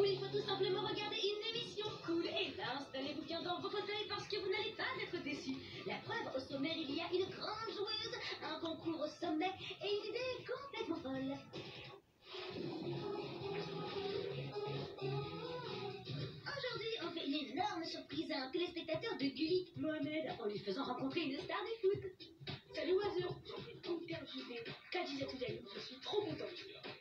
Il faut tout simplement regarder une émission cool et là, installez-vous bien dans vos fauteuils parce que vous n'allez pas être déçus. La preuve, au sommaire, il y a une grande joueuse, un concours au sommet et une idée complètement folle. Aujourd'hui, on fait une énorme surprise à un téléspectateur de Gulli, Mohamed, en lui faisant rencontrer une star du foot. Salut Oiseau, j'en fais une paire d'idées. Khadija Toudel, je suis trop contente.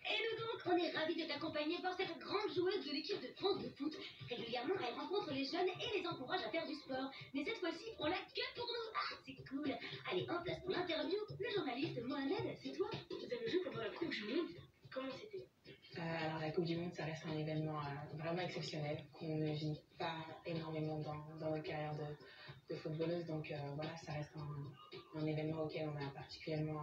Et nous donc, on est ravis de t'accompagner par cette grande joueuse de l'équipe de France de foot. Régulièrement, elle rencontre les jeunes et les encourage à faire du sport. Mais cette fois-ci, on l'a que pour nous. Ah, c'est cool. Allez, en place pour l'interview, le journaliste Mohamed, c'est toi. Vous avez joué pendant la Coupe du Monde. Comment c'était? Alors la Coupe du Monde, ça reste un événement vraiment exceptionnel qu'on ne vit pas énormément dans notre carrière de footballeuse. Donc voilà, ça reste un événement auquel on a particulièrement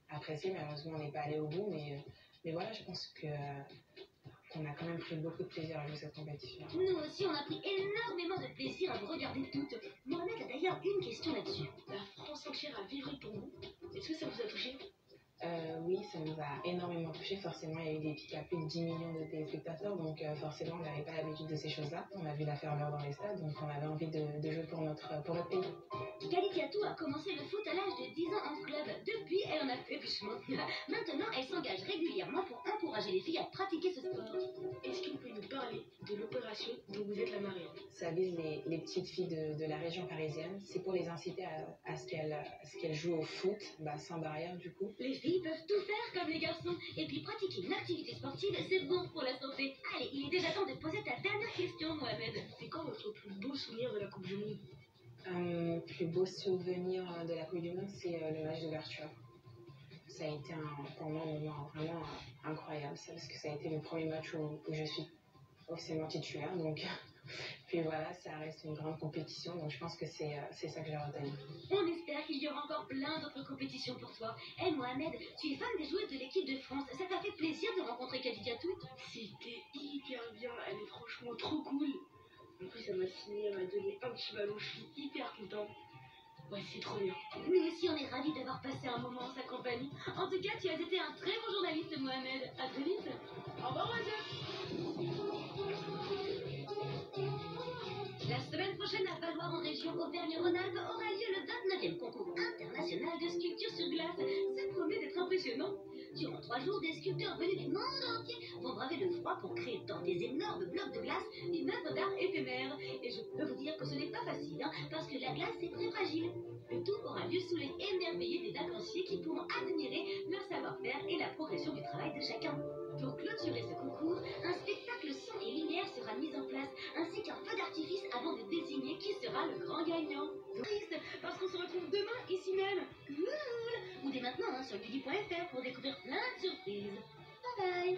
apprécié. Malheureusement, on n'est pas allé au bout, mais voilà, je pense qu'on a quand même pris beaucoup de plaisir à jouer cette compétition. Nous aussi, on a pris énormément de plaisir à vous regarder toutes. Mohamed a d'ailleurs une question là-dessus. La France entière a vibré pour vous. Est-ce que ça vous a touché? Oui, ça nous a énormément touché. Forcément, il y a eu des pics à plus de 10 millions de téléspectateurs, donc forcément, on n'avait pas l'habitude de ces choses-là. On a vu la ferveur dans les stades, donc on avait envie de jouer pour notre pays. Khadija Toudel a commencé le foot à l'âge de 10 ans en club. Depuis, elle en a fait plus loin. Maintenant, elle s'engage régulièrement pour encourager les filles à pratiquer ce sport. Est-ce que vous pouvez nous parler de l'opération dont vous êtes la marraine? Ça vise les petites filles de la région parisienne. C'est pour les inciter à ce qu'elles jouent au foot, sans barrière du coup. Les filles peuvent tout faire comme les garçons. Et puis pratiquer une activité sportive, c'est bon pour la santé. Allez, il est déjà temps de poser ta dernière question, Mohamed. C'est quand votre plus beau souvenir de la Coupe du Monde? Plus beau souvenir de la Coupe du Monde, c'est le match d'ouverture. Ça a été pour moi un moment vraiment incroyable, parce que ça a été le premier match où je suis officiellement titulaire. Donc, puis voilà, ça reste une grande compétition, donc je pense que c'est ça que je vais retenir. On espère qu'il y aura encore plein d'autres compétitions pour toi. Hey Mohamed, tu es fan des joueuses de l'équipe de France. Ça t'a fait plaisir de rencontrer Khadija Toudel? C'était hyper bien, elle est franchement trop cool. En plus, elle m'a signé, elle m'a donné un petit ballon, je suis hyper content. Ouais, c'est trop bien. Nous aussi, on est ravis d'avoir passé un moment en sa compagnie. En tout cas, tu as été un très bon journaliste, Mohamed. À très vite. Au revoir, Oiseau. La semaine prochaine, à Valoir, en région Auvergne-Rhône-Alpes, aura lieu le 29e concours international de sculpture sur glace. Ça promet d'être impressionnant. Durant 3 jours, des sculpteurs venus du monde entier vont braver le froid pour créer dans des énormes blocs de glace une œuvre d'art éphémère. Et je peux vous dire que ce n'est pas facile, parce que la glace est très fragile. Le tout aura lieu sous les émerveillés des vacanciers qui pourront admirer leur savoir-faire et la progression du travail de chacun. Pour clôturer ce concours, un spectacle son et lumière sera mis en place, ainsi qu'un feu d'artifice avant de désigner qui sera le grand gagnant. Triste, parce qu'on se retrouve demain ici même. Cool. Ou dès maintenant sur gulli.fr pour découvrir plein de surprises. Bye bye.